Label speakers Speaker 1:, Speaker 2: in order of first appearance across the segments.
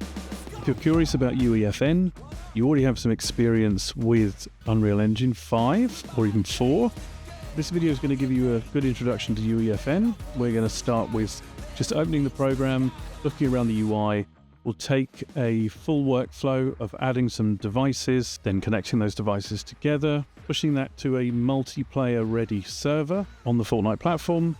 Speaker 1: If you're curious about UEFN, you already have some experience with Unreal Engine 5 or even 4. This video is going to give you a good introduction to UEFN. We're going to start with just opening the program, looking around the UI. We'll take a full workflow of adding some devices, then connecting those devices together, pushing that to a multiplayer-ready server on the Fortnite platform,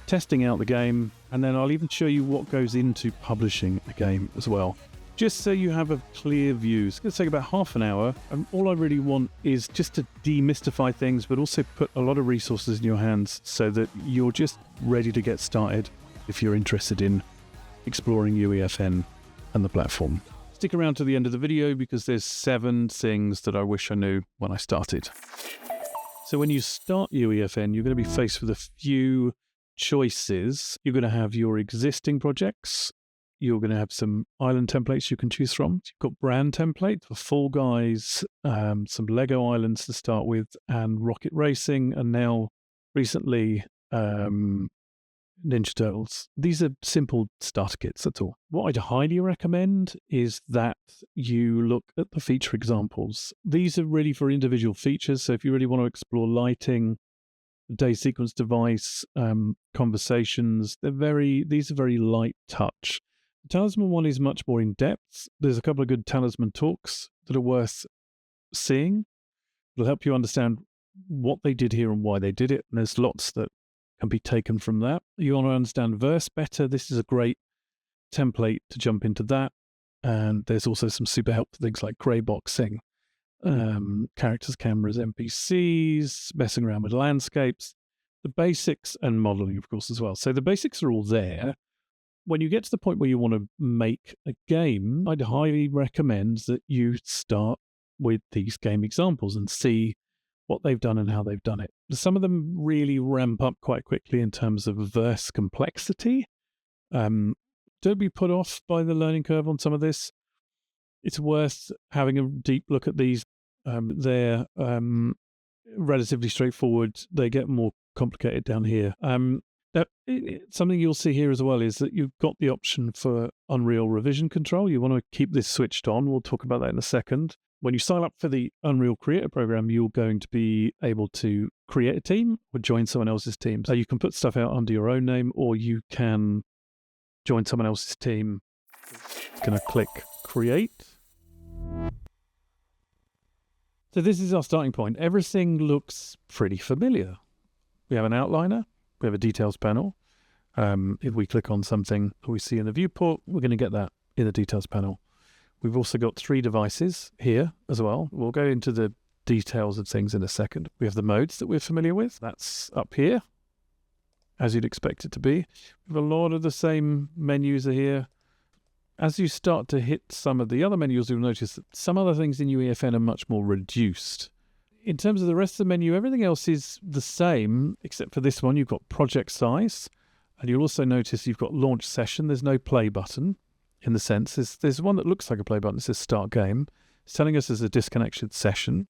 Speaker 1: testing out the game, and then I'll even show you what goes into publishing a game as well. Just so you have a clear view. It's going to take about half an hour, and all I really want is just to demystify things, but also put a lot of resources in your hands so that you're just ready to get started if you're interested in exploring UEFN and the platform. Stick around to the end of the video because there's 7 things that I wish I knew when I started. So when you start UEFN, you're going to be faced with a few choices. You're going to have your existing projects. You're going to have some island templates you can choose from. You've got brand template for Fall Guys, some Lego islands to start with, and Rocket Racing, and now recently Ninja Turtles. These are simple starter kits, that's all. What I'd highly recommend is that you look at the feature examples. These are really for individual features, so if you really want to explore lighting, day sequence device, conversations, these are very light touch. The Talisman one is much more in depth. There's a couple of good Talisman talks that are worth seeing. It'll help you understand what they did here and why they did it, and there's lots that can be taken from that. You want to understand verse better. This is a great template to jump into that. And there's also some super helpful things like grey boxing, characters, cameras, NPCs, messing around with landscapes, the basics, and modeling, of course, as well. So the basics are all there. When you get to the point where you want to make a game, I'd highly recommend that you start with these game examples and see what they've done and how they've done it. Some of them really ramp up quite quickly in terms of verse complexity. Don't be put off by the learning curve on some of this. It's worth having a deep look at these. They're relatively straightforward. They get more complicated down here. Something you'll see here as well is that you've got the option for Unreal revision control. You want to keep this switched on. We'll talk about that in a second. When you sign up for the Unreal Creator Program, you're going to be able to create a team or join someone else's team. So you can put stuff out under your own name, or you can join someone else's team. Going to click Create. So this is our starting point. Everything looks pretty familiar. We have an outliner. We have a details panel. If we click on something that we see in the viewport, we're going to get that in the details panel. We've also got 3 devices here as well. We'll go into the details of things in a second. We have the modes that we're familiar with. That's up here, as you'd expect it to be. We have a lot of the same menus are here. As you start to hit some of the other menus, you'll notice that some other things in UEFN are much more reduced. In terms of the rest of the menu, everything else is the same, except for this one. You've got project size, and you'll also notice you've got launch session. There's no play button. In the sense, there's one that looks like a play button. It says start game. It's telling us there's a disconnected session.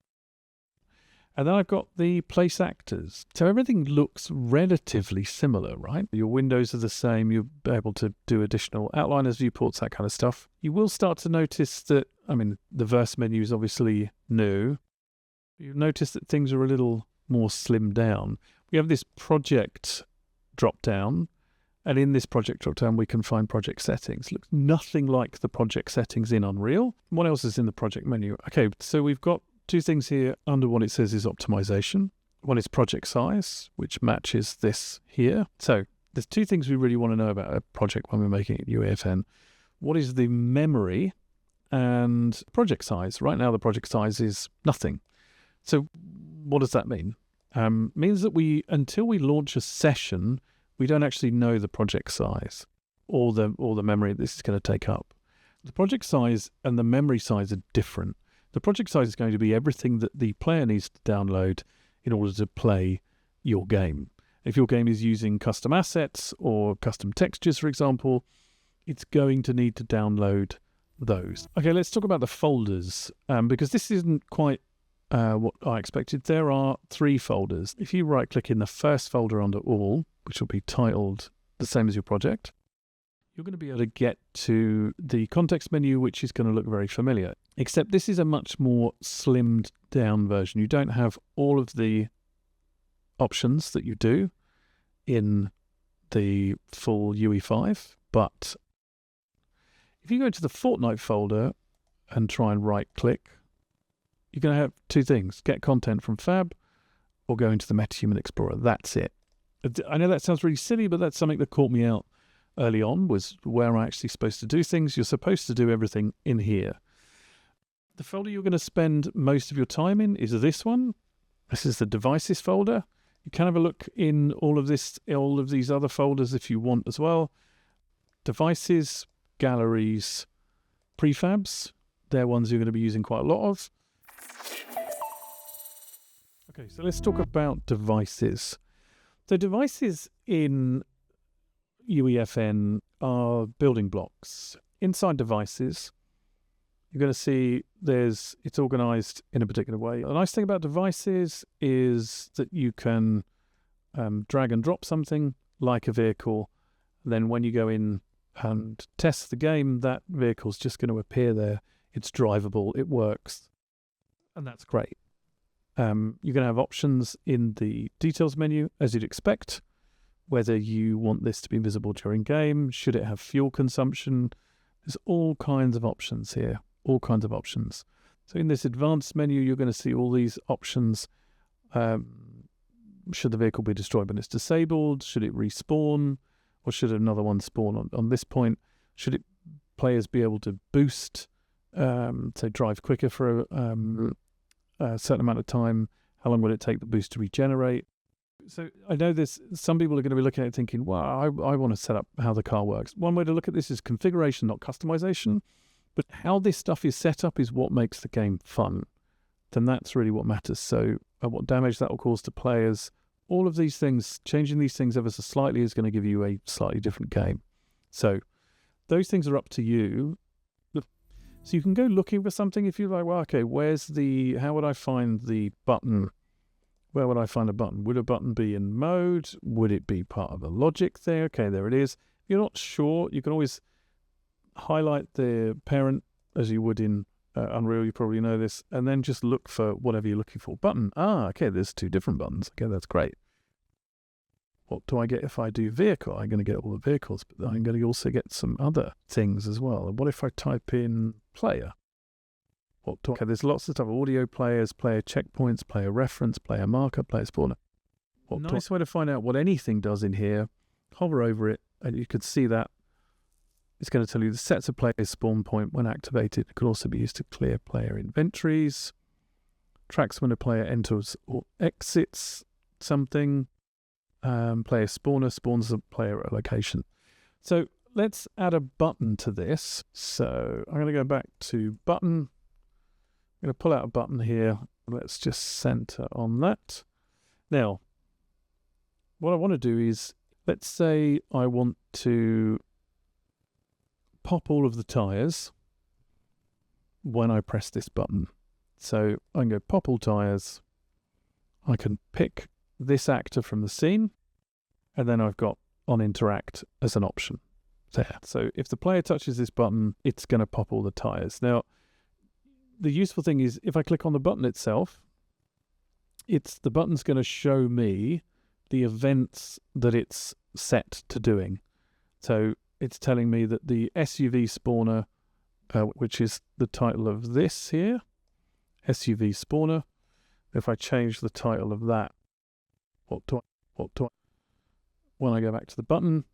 Speaker 1: And then I've got the place actors. So everything looks relatively similar, right? Your windows are the same. You'll be able to do additional outliners, viewports, that kind of stuff. You will start to notice that, the verse menu is obviously new. You'll notice that things are a little more slimmed down. We have this project drop down. And in this project drop-down, we can find project settings. Looks nothing like the project settings in Unreal. What else is in the project menu? Okay, so we've got 2 things here under what it says is optimization. One is project size, which matches this here. So there's 2 things we really want to know about a project when we're making it UEFN. What is the memory and project size? Right now, the project size is nothing. So what does that mean? Means that until we launch a session, we don't actually know the project size or the memory this is going to take up. The project size and the memory size are different. The project size is going to be everything that the player needs to download in order to play your game. If your game is using custom assets or custom textures, for example, it's going to need to download those. Okay, let's talk about the folders, because this isn't quite what I expected. There are 3 folders. If you right-click in the first folder under All, which will be titled the same as your project, you're going to be able to get to the context menu, which is going to look very familiar, except this is a much more slimmed down version. You don't have all of the options that you do in the full UE5, but if you go to the Fortnite folder and try and right click, you're going to have two things: get content from Fab or go into the MetaHuman Explorer. That's it. I know that sounds really silly, but that's something that caught me out early on, was where I'm actually supposed to do things. You're supposed to do everything in here. The folder you're going to spend most of your time in is this one. This is the devices folder. You can have a look in all of these other folders if you want as well. Devices, galleries, prefabs, they're ones you're going to be using quite a lot of. Okay, so let's talk about devices. So devices in UEFN are building blocks. Inside devices, you're going to see it's organized in a particular way. The nice thing about devices is that you can drag and drop something like a vehicle. Then when you go in and test the game, that vehicle's just going to appear there. It's drivable, it works, and that's great. You're going to have options in the details menu, as you'd expect, whether you want this to be visible during game, should it have fuel consumption. There's all kinds of options here, all kinds of options. So in this advanced menu, you're going to see all these options. Should the vehicle be destroyed when it's disabled? Should it respawn? Or should another one spawn on this point? Should players be able to boost, so drive quicker for a certain amount of time? How long will it take the boost to regenerate? So I know some people are going to be looking at it thinking, well, I want to set up how the car works. One way to look at this is configuration, not customization. But how this stuff is set up is what makes the game fun. Then that's really what matters. So what damage that will cause to players, all of these things, changing these things ever so slightly is going to give you a slightly different game. So those things are up to you. So you can go looking for something if you're like, well, okay, how would I find the button? Where would I find a button? Would a button be in mode? Would it be part of a logic there? Okay, there it is. If you're not sure, you can always highlight the parent as you would in Unreal. You probably know this. And then just look for whatever you're looking for. Button. Okay, there's two different buttons. Okay, that's great. What do I get if I do vehicle? I'm going to get all the vehicles, but I'm going to also get some other things as well. And what if I type in player? Okay, there's lots of stuff. Audio players, player checkpoints, player reference, player marker, player spawner. Nice way to find out what anything does in here. Hover over it, and you can see that it's going to tell you the sets of players spawn point when activated. It could also be used to clear player inventories. Tracks when a player enters or exits something. Player spawner spawns a player at a location. So let's add a button to this. So I'm going to go back to button. I'm going to pull out a button here. Let's just center on that. Now, what I want to do is, let's say I want to pop all of the tires when I press this button. So I can go pop all tires. I can pick this actor from the scene, and then I've got on interact as an option there. So if the player touches this button, it's going to pop all the tires. Now, the useful thing is if I click on the button itself, the button's going to show me the events that it's set to doing. So it's telling me that the SUV spawner, which is the title of this here, SUV spawner. If I change the title of that, when I go back to the button,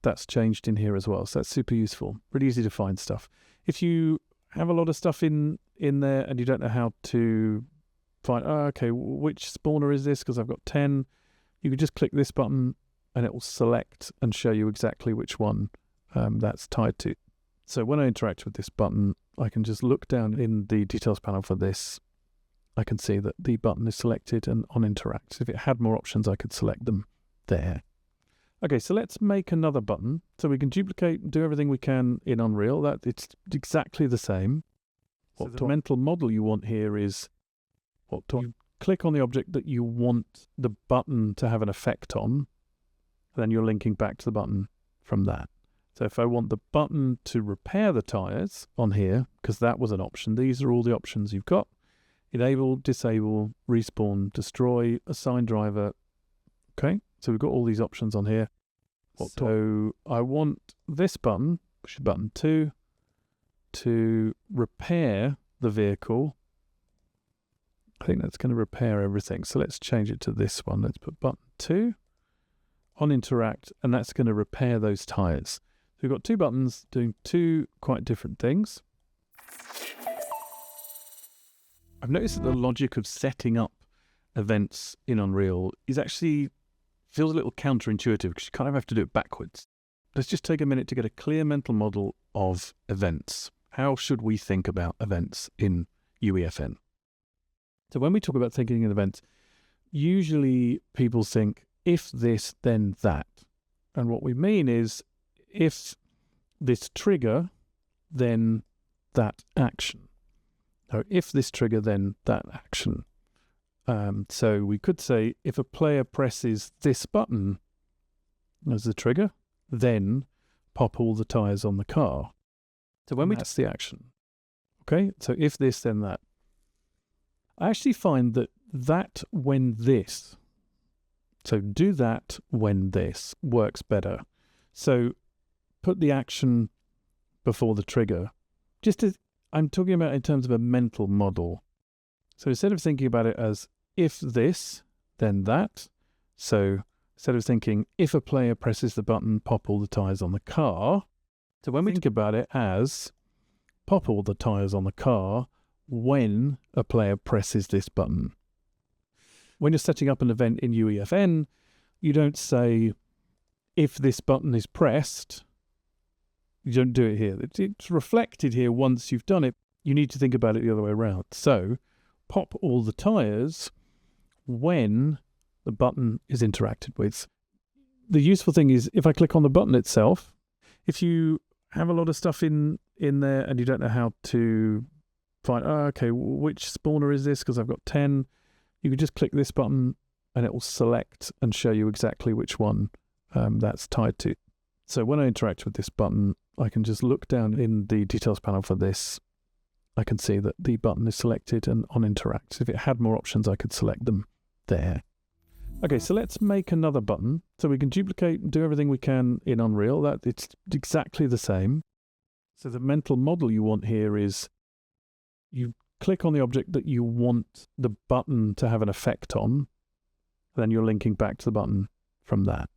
Speaker 1: that's changed in here as well. So that's super useful. Really easy to find stuff. If you have a lot of stuff in there and you don't know how to find, okay, which spawner is this? Because I've got 10. You can just click this button and it will select and show you exactly which one that's tied to. So when I interact with this button, I can just look down in the details panel for this. I can see that the button is selected and on interact. If it had more options, I could select them there. Okay, so let's make another button. So we can duplicate and do everything we can in Unreal. It's exactly the same. What the mental model you want here is you click on the object that you want the button to have an effect on, and then you're linking back to the button from that. So if I want the button to repair the tyres on here, because that was an option, these are all the options you've got. Enable, disable, respawn, destroy, assign driver. Okay, so we've got all these options on here. So I want this button, which is button 2, to repair the vehicle. I think that's going to repair everything. So let's change it to this one. Let's put button 2 on interact, and that's going to repair those tyres. So we've got two buttons doing two quite different things. I've noticed that the logic of setting up events in Unreal is actually feels a little counterintuitive because you kind of have to do it backwards. Let's just take a minute to get a clear mental model of events. How should we think about events in UEFN? So when we talk about thinking in events, usually people think, if this, then that. And what we mean is, if this trigger, then that action. So if this trigger, then that action. So we could say, if a player presses this button as the trigger, then pop all the tyres on the car. So when that's the action. Okay, so if this, then that. I actually find that when this, so do that when this, works better. So put the action before the trigger. I'm talking about in terms of a mental model. So instead of thinking about it as if this, then that. So instead of thinking if a player presses the button, pop all the tyres on the car. So when we think about it as pop all the tyres on the car when a player presses this button. When you're setting up an event in UEFN, you don't say if this button is pressed. You don't do it here. It's reflected here once you've done it. You need to think about it the other way around. So pop all the tyres when the button is interacted with. The useful thing is if I click on the button itself, if you have a lot of stuff in there and you don't know how to find, okay, which spawner is this? Because I've got 10. You can just click this button and it will select and show you exactly which one that's tied to. So when I interact with this button, I can just look down in the details panel for this. I can see that the button is selected and on interact. If it had more options, I could select them there. Okay, so let's make another button. So we can duplicate and do everything we can in Unreal. It's exactly the same. So the mental model you want here is you click on the object that you want the button to have an effect on, then you're linking back to the button from that.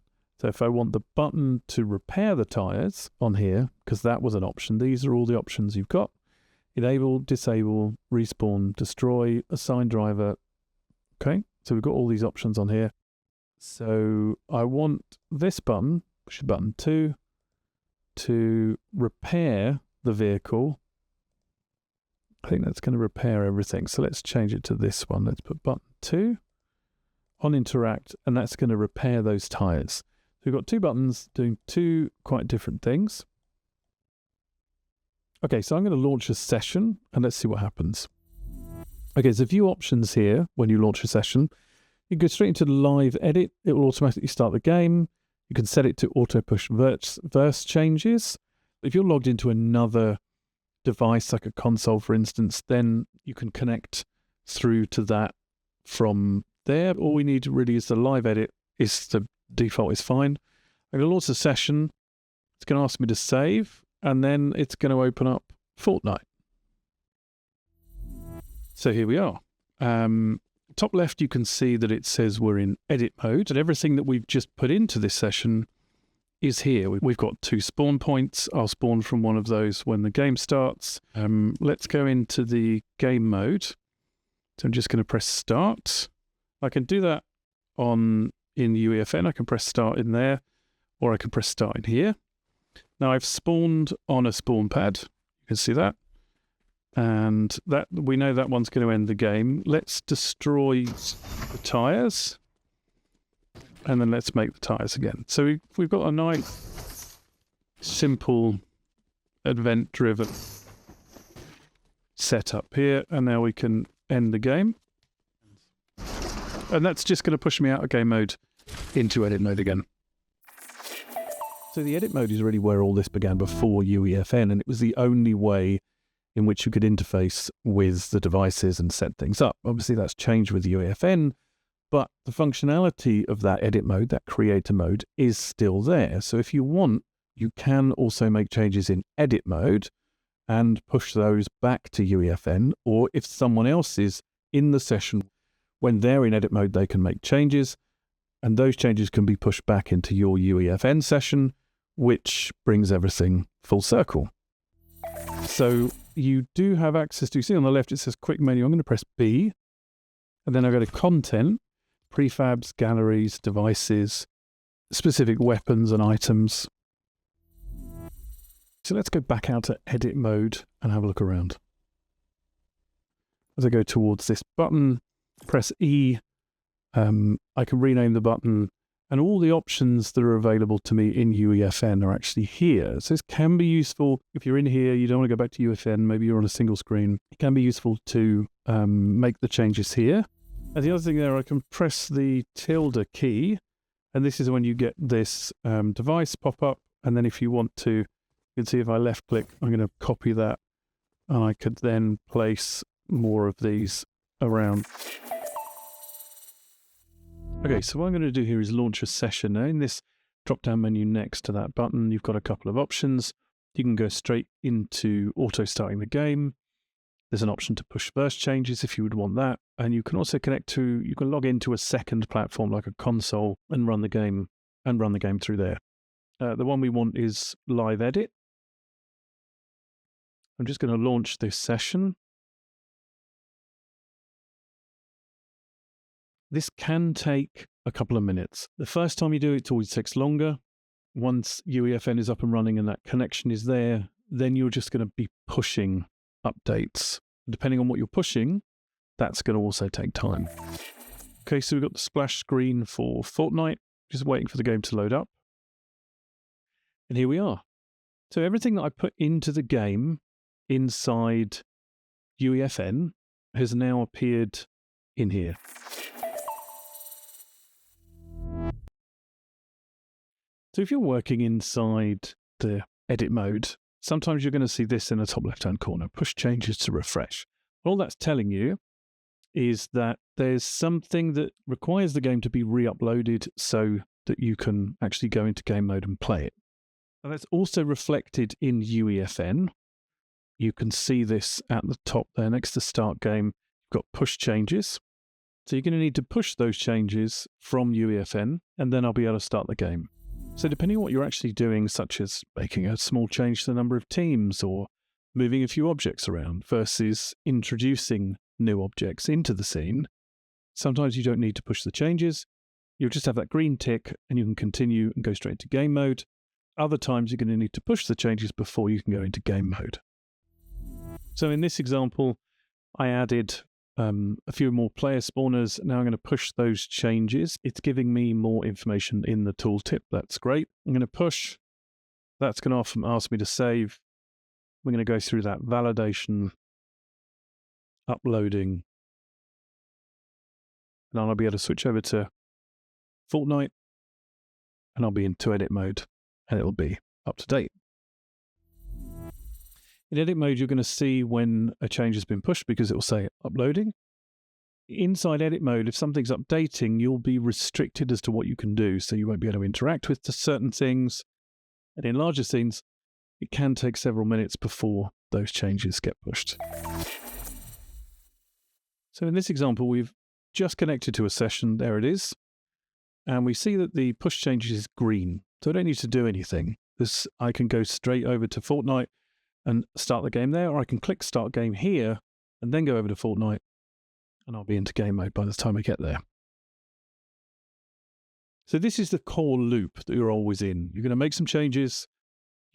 Speaker 1: So if I want the button to repair the tyres on here, because that was an option, these are all the options you've got. Enable, disable, respawn, destroy, assign driver. Okay, so we've got all these options on here. So I want this button, which is button 2, to repair the vehicle. I think that's going to repair everything. So let's change it to this one. Let's put button 2 on interact, and that's going to repair those tyres. We've got two buttons doing two quite different things. Okay, so I'm going to launch a session and let's see what happens. Okay, there's a few options here when you launch a session. You can go straight into the live edit. It will automatically start the game. You can set it to auto push verse changes. If you're logged into another device, like a console, for instance, then you can connect through to that from there. All we need really is the live edit. The default is fine. I'm going to launch a session. It's going to ask me to save, and then it's going to open up Fortnite. So here we are. Top left, you can see that it says we're in edit mode, and everything that we've just put into this session is here. We've got 2 spawn points. I'll spawn from one of those when the game starts. Let's go into the game mode. So I'm just going to press start. I can do that in UEFN. I can press start in there, or I can press start in here. Now I've spawned on a spawn pad. You can see that. And that we know that one's going to end the game. Let's destroy the tyres. And then let's make the tyres again. So we've got a nice, simple, event-driven setup here. And now we can end the game. And that's just going to push me out of game mode into edit mode again. So the edit mode is really where all this began before UEFN, and it was the only way in which you could interface with the devices and set things up. Obviously, that's changed with UEFN, but the functionality of that edit mode, that creator mode, is still there. So if you want, you can also make changes in edit mode and push those back to UEFN, or if someone else is in the session, when they're in edit mode, they can make changes, and those changes can be pushed back into your UEFN session, which brings everything full circle. So you do have access to, see on the left, it says quick menu. I'm going to press B, and then I go to content, prefabs, galleries, devices, specific weapons and items. So let's go back out to edit mode and have a look around. As I go towards this button, press E, I can rename the button, and all the options that are available to me in UEFN are actually here. So this can be useful if you're in here, you don't want to go back to UEFN, maybe you're on a single screen. It can be useful to make the changes here. And the other thing there, I can press the tilde key, and this is when you get this device pop up. And then if you want to, you can see if I left click, I'm going to copy that, and I could then place more of these around. Okay, so what I'm going to do here is launch a session. Now in this drop-down menu next to that button, you've got a couple of options. You can go straight into auto-starting the game. There's an option to push burst changes if you would want that. And you can also you can log into a second platform like a console and run the game through there. The one we want is live edit. I'm just going to launch this session. This can take a couple of minutes. The first time you do it, it always takes longer. Once UEFN is up and running and that connection is there, then you're just going to be pushing updates. Depending on what you're pushing, that's going to also take time. Okay, so we've got the splash screen for Fortnite, just waiting for the game to load up. And here we are. So everything that I put into the game inside UEFN has now appeared in here. So if you're working inside the edit mode, sometimes you're going to see this in the top left-hand corner, push changes to refresh. All that's telling you is that there's something that requires the game to be re-uploaded so that you can actually go into game mode and play it. And that's also reflected in UEFN. You can see this at the top there next to start game. You've got push changes. So you're going to need to push those changes from UEFN, and then I'll be able to start the game. So depending on what you're actually doing, such as making a small change to the number of teams or moving a few objects around versus introducing new objects into the scene, sometimes you don't need to push the changes. You'll just have that green tick and you can continue and go straight to game mode. Other times you're going to need to push the changes before you can go into game mode. So in this example, I added a few more player spawners. Now I'm going to push those changes. It's giving me more information in the tooltip. That's great. I'm going to push. That's going to ask me to save. We're going to go through that validation, uploading, and then I'll be able to switch over to Fortnite, and I'll be into edit mode, and it'll be up to date. In edit mode, you're going to see when a change has been pushed because it will say uploading. Inside edit mode, if something's updating, you'll be restricted as to what you can do, so you won't be able to interact with certain things. And in larger scenes, it can take several minutes before those changes get pushed. So in this example, we've just connected to a session. There it is. And we see that the push changes is green. So I don't need to do anything. I can go straight over to Fortnite and start the game there, or I can click start game here and then go over to Fortnite, and I'll be into game mode by the time I get there. So this is the core loop that you're always in. You're going to make some changes.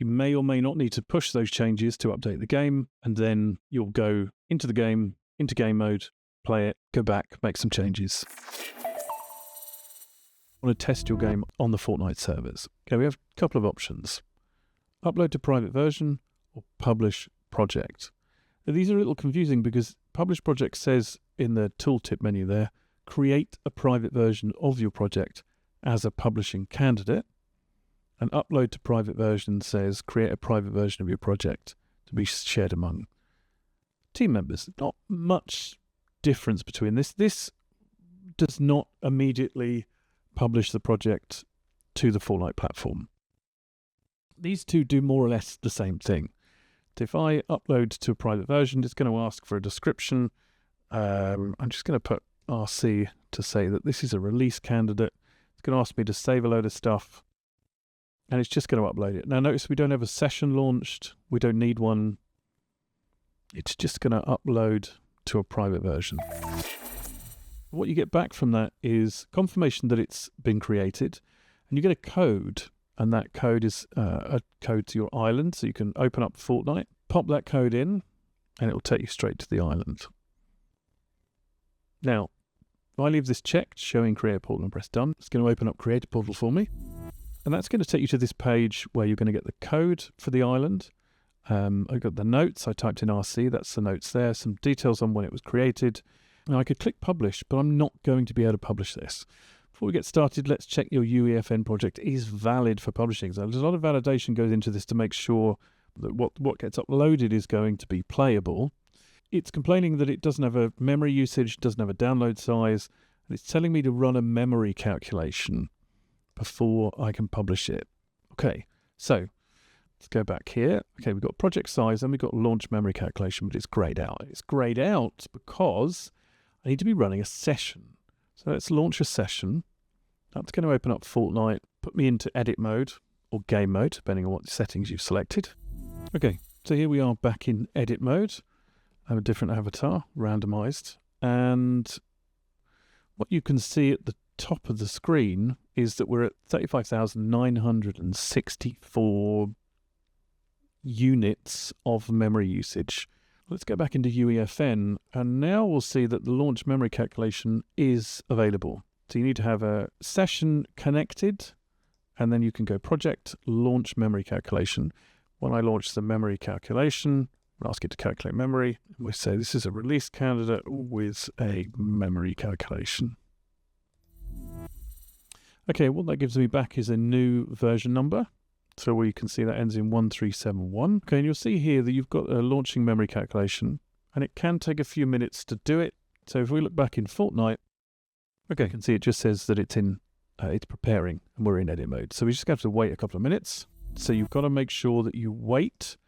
Speaker 1: You may or may not need to push those changes to update the game, and then you'll go into the game, into game mode, play it, go back, make some changes. I want to test your game on the Fortnite servers. Okay, we have a couple of options. Upload to private version or publish project. Now, these are a little confusing because publish project says in the tooltip menu there, create a private version of your project as a publishing candidate. And upload to private version says create a private version of your project to be shared among team members. Not much difference between this. This does not immediately publish the project to the Fortnite platform. These two do more or less the same thing. If I upload to a private version, it's going to ask for a description. I'm just going to put RC to say that this is a release candidate. It's going to ask me to save a load of stuff, and it's just going to upload it. Now notice we don't have a session launched. We don't need one. It's just going to upload to a private version. What you get back from that is confirmation that it's been created, and you get a code, and that code is a code to your island, so you can open up Fortnite, pop that code in, and it will take you straight to the island. Now, if I leave this checked, showing Creator Portal, and press done, it's going to open up Creator Portal for me, and that's going to take you to this page where you're going to get the code for the island. I've got the notes. I typed in RC, that's the notes there, some details on when it was created. Now I could click publish, but I'm not going to be able to publish this. Before we get started, let's check your UEFN project is valid for publishing. So there's a lot of validation goes into this to make sure that what gets uploaded is going to be playable. It's complaining that it doesn't have a memory usage, doesn't have a download size, and it's telling me to run a memory calculation before I can publish it. Okay, so let's go back here. Okay, we've got project size and we've got launch memory calculation, but it's grayed out. It's grayed out because I need to be running a session. So let's launch a session. That's going to open up Fortnite, put me into edit mode or game mode, depending on what settings you've selected. Okay, so here we are back in edit mode. I have a different avatar, randomized. And what you can see at the top of the screen is that we're at 35,964 units of memory usage. Let's go back into UEFN, and now we'll see that the launch memory calculation is available. So you need to have a session connected, and then you can go project launch memory calculation. When I launch the memory calculation, we'll ask it to calculate memory. We say this is a release candidate with a memory calculation. Okay, what that gives me back is a new version number. So where you can see that ends in 1371. Okay, and you'll see here that you've got a launching memory calculation, and it can take a few minutes to do it. So if we look back in Fortnite, okay, you can see it just says that it's preparing, and we're in edit mode. So we just have to wait a couple of minutes. So you've got to make sure that you wait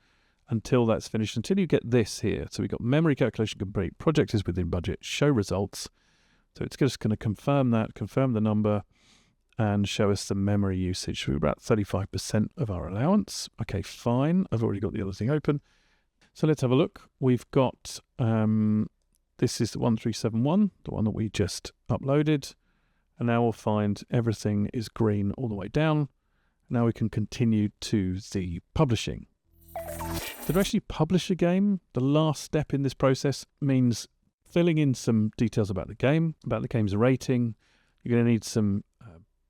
Speaker 1: until that's finished, until you get this here. So we've got memory calculation complete, project is within budget, show results. So it's just going to confirm that, confirm the number, and show us the memory usage. We're about 35% of our allowance. Okay, fine. I've already got the other thing open. So let's have a look. We've got, this is the 1371, the one that we just uploaded. And now we'll find everything is green all the way down. Now we can continue to the publishing. To actually publish a game, the last step in this process means filling in some details about the game's rating. You're going to need some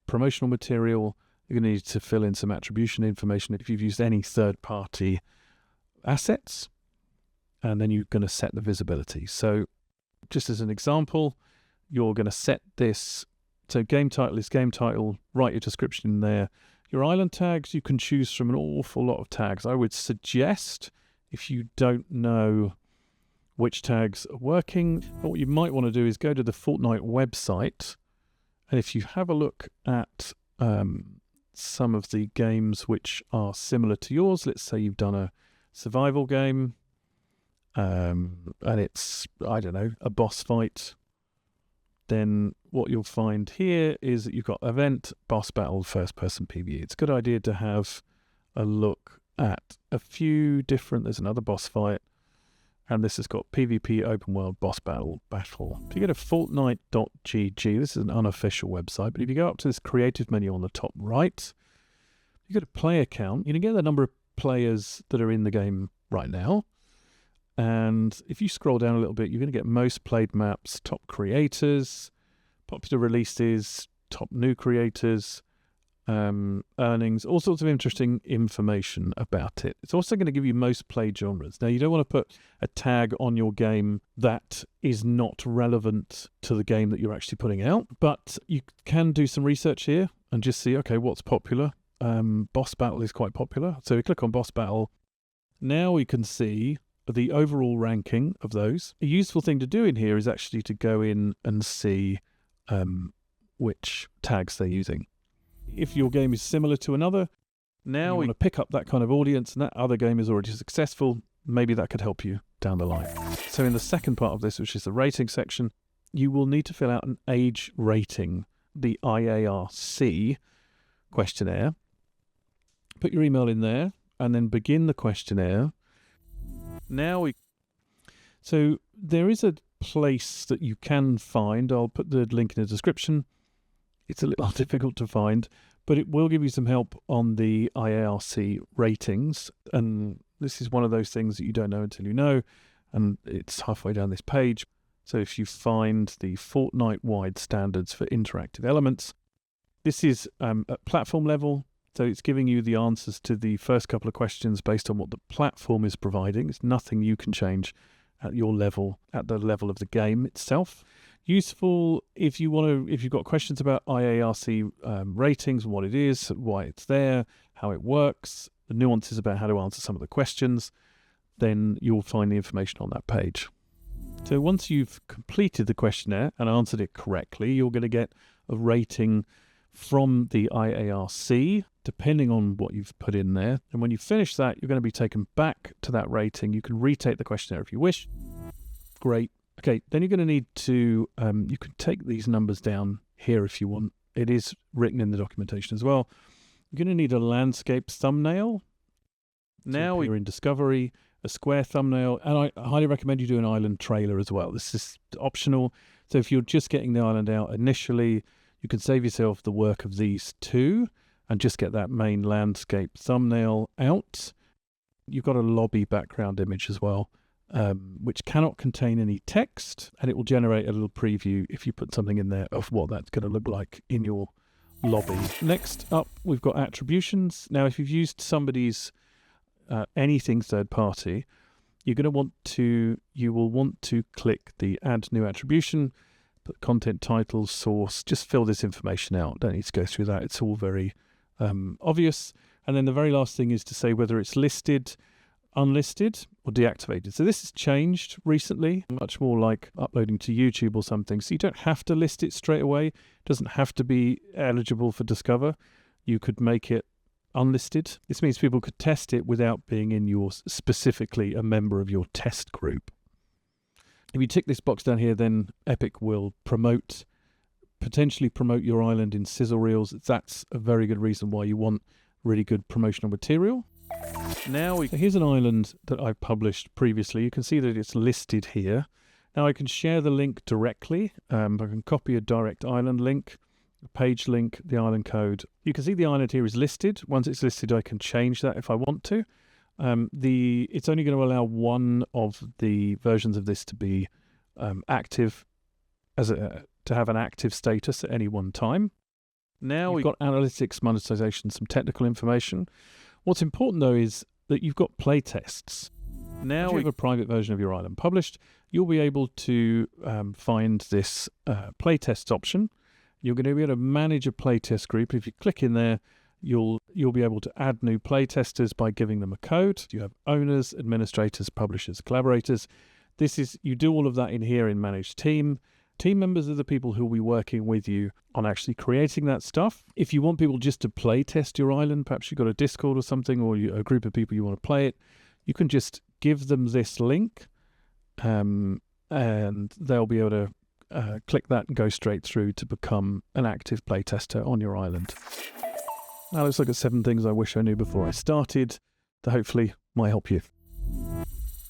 Speaker 1: promotional material. You're going to need to fill in some attribution information if you've used any third-party assets, and then you're going to set the visibility. So just as an example, you're going to set this, so game title is game title, write your description in there. Your island tags, you can choose from an awful lot of tags. I would suggest, if you don't know which tags are working, what you might want to do is go to the Fortnite website. And if you have a look at some of the games which are similar to yours, let's say you've done a survival game, and it's, I don't know, a boss fight, then what you'll find here is that you've got event, boss battle, first person PvE. It's a good idea to have a look at a few different, there's another boss fight, and this has got PvP, open world, boss battle. If you go to fortnite.gg, this is an unofficial website, but if you go up to this creative menu on the top right, you go to player count, you can get the number of players that are in the game right now. And if you scroll down a little bit, you're going to get most played maps, top creators, popular releases, top new creators, earnings, all sorts of interesting information about it. It's also going to give you most played genres. Now, you don't want to put a tag on your game that is not relevant to the game that you're actually putting out, but you can do some research here and just see, okay, what's popular? Boss Battle is quite popular. So we click on Boss Battle. Now we can see the overall ranking of those. A useful thing to do in here is actually to go in and see which tags they're using. If your game is similar to another, now we want to pick up that kind of audience and that other game is already successful, maybe that could help you down the line. So in the second part of this, which is the rating section, you will need to fill out an age rating, the IARC questionnaire. Put your email in there and then begin the questionnaire. So there is a place that you can find. I'll put the link in the description. It's a little difficult to find, but it will give you some help on the IARC ratings. And this is one of those things that you don't know until you know, and it's halfway down this page. So if you find the fortnight-wide standards for interactive elements, this is at platform level. So it's giving you the answers to the first couple of questions based on what the platform is providing. It's nothing you can change at your level, at the level of the game itself. Useful if you've got questions about IARC ratings, what it is, why it's there, how it works, the nuances about how to answer some of the questions, then you'll find the information on that page. So once you've completed the questionnaire and answered it correctly, you're going to get a rating from the IARC, depending on what you've put in there. And when you finish that, you're going to be taken back to that rating. You can retake the questionnaire if you wish. Great. Okay, then you're going to need to, you can take these numbers down here if you want. It is written in the documentation as well. You're going to need a landscape thumbnail. Now we're in Discovery, a square thumbnail, and I highly recommend you do an island trailer as well. This is optional. So if you're just getting the island out initially, you can save yourself the work of these two and just get that main landscape thumbnail out. You've got a lobby background image as well, which cannot contain any text, and it will generate a little preview if you put something in there of what that's going to look like in your lobby. Next up, we've got attributions. Now, if you've used somebody's anything third party, you will want to click the add new attribution, put content, title, source, just fill this information out. Don't need to go through that. It's all very obvious. And then the very last thing is to say whether it's listed, unlisted, or deactivated. So this has changed recently, much more like uploading to YouTube or something. So you don't have to list it straight away. It doesn't have to be eligible for Discover. You could make it unlisted. This means people could test it without being in specifically a member of your test group. If you tick this box down here, then Epic will potentially promote your island in sizzle reels. That's a very good reason why you want really good promotional material. So here's an island that I've published previously. You can see that it's listed here. Now I can share the link directly. I can copy a direct island link, a page link, the island code. You can see the island here is listed. Once it's listed, I can change that if I want to. It's only going to allow one of the versions of this to be active, to have an active status at any one time. Now we've got analytics, monetization, some technical information. What's important though is that you've got playtests. Now if you have a private version of your island published, you'll be able to find this playtests option. You're going to be able to manage a playtest group. If you click in there, you'll be able to add new playtesters by giving them a code. You have owners, administrators, publishers, collaborators. You do all of that in here in Manage Team. Team members are the people who will be working with you on actually creating that stuff. If you want people just to play test your island, perhaps you've got a Discord or something, or a group of people you want to play it, you can just give them this link and they'll be able to click that and go straight through to become an active playtester on your island. Now let's look at 7 things I wish I knew before I started that hopefully might help you.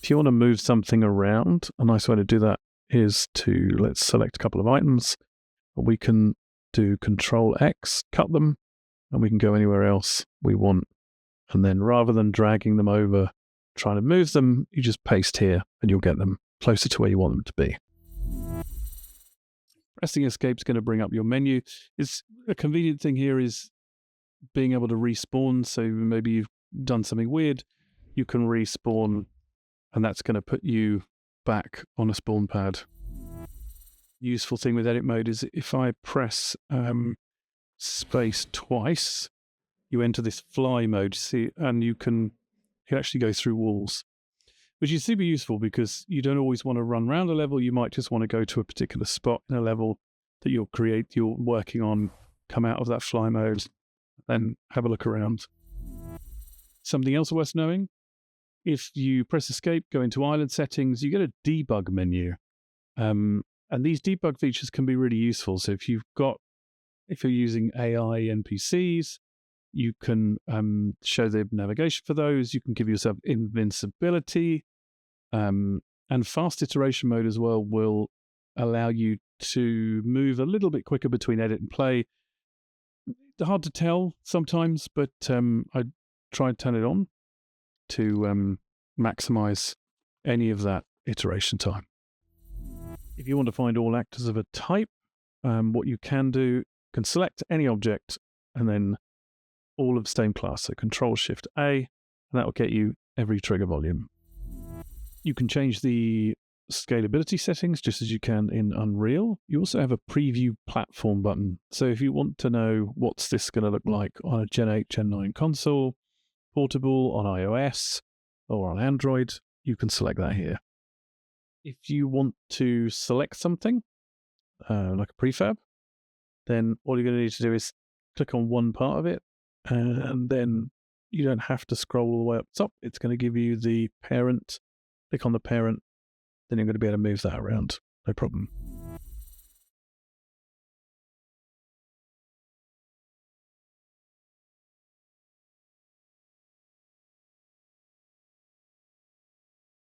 Speaker 1: If you want to move something around, a nice way to do that is let's select a couple of items. We can do Control X, cut them, and we can go anywhere else we want. And then rather than dragging them over, trying to move them, you just paste here and you'll get them closer to where you want them to be. Pressing Escape is going to bring up your menu. It's a convenient thing here is being able to respawn. So maybe you've done something weird, you can respawn, and that's going to put you back on a spawn pad. Useful thing with edit mode is if I press space twice, you enter this fly mode, see, and you can actually go through walls, which is super useful because you don't always want to run around a level. You might just want to go to a particular spot in a level that you're working on, come out of that fly mode, then have a look around. Something else worth knowing, if you press escape, go into island settings, you get a debug menu. And these debug features can be really useful. So if you're using AI NPCs, you can show the navigation for those. You can give yourself invincibility. And fast iteration mode as well will allow you to move a little bit quicker between edit and play. Hard to tell sometimes, but I try and turn it on to maximize any of that iteration time. If you want to find all actors of a type, what you can do, you can select any object and then all of the same class. So Control-Shift-A, and that will get you every trigger volume. You can change the scalability settings just as you can in Unreal. You also have a preview platform button. So if you want to know what's this going to look like on a Gen 8, Gen 9 console, portable, on iOS, or on Android, you can select that here. If you want to select something, like a prefab, then all you're going to need to do is click on one part of it, and then you don't have to scroll all the way up top. It's going to give you the parent. Click on the parent, then you're going to be able to move that around, no problem.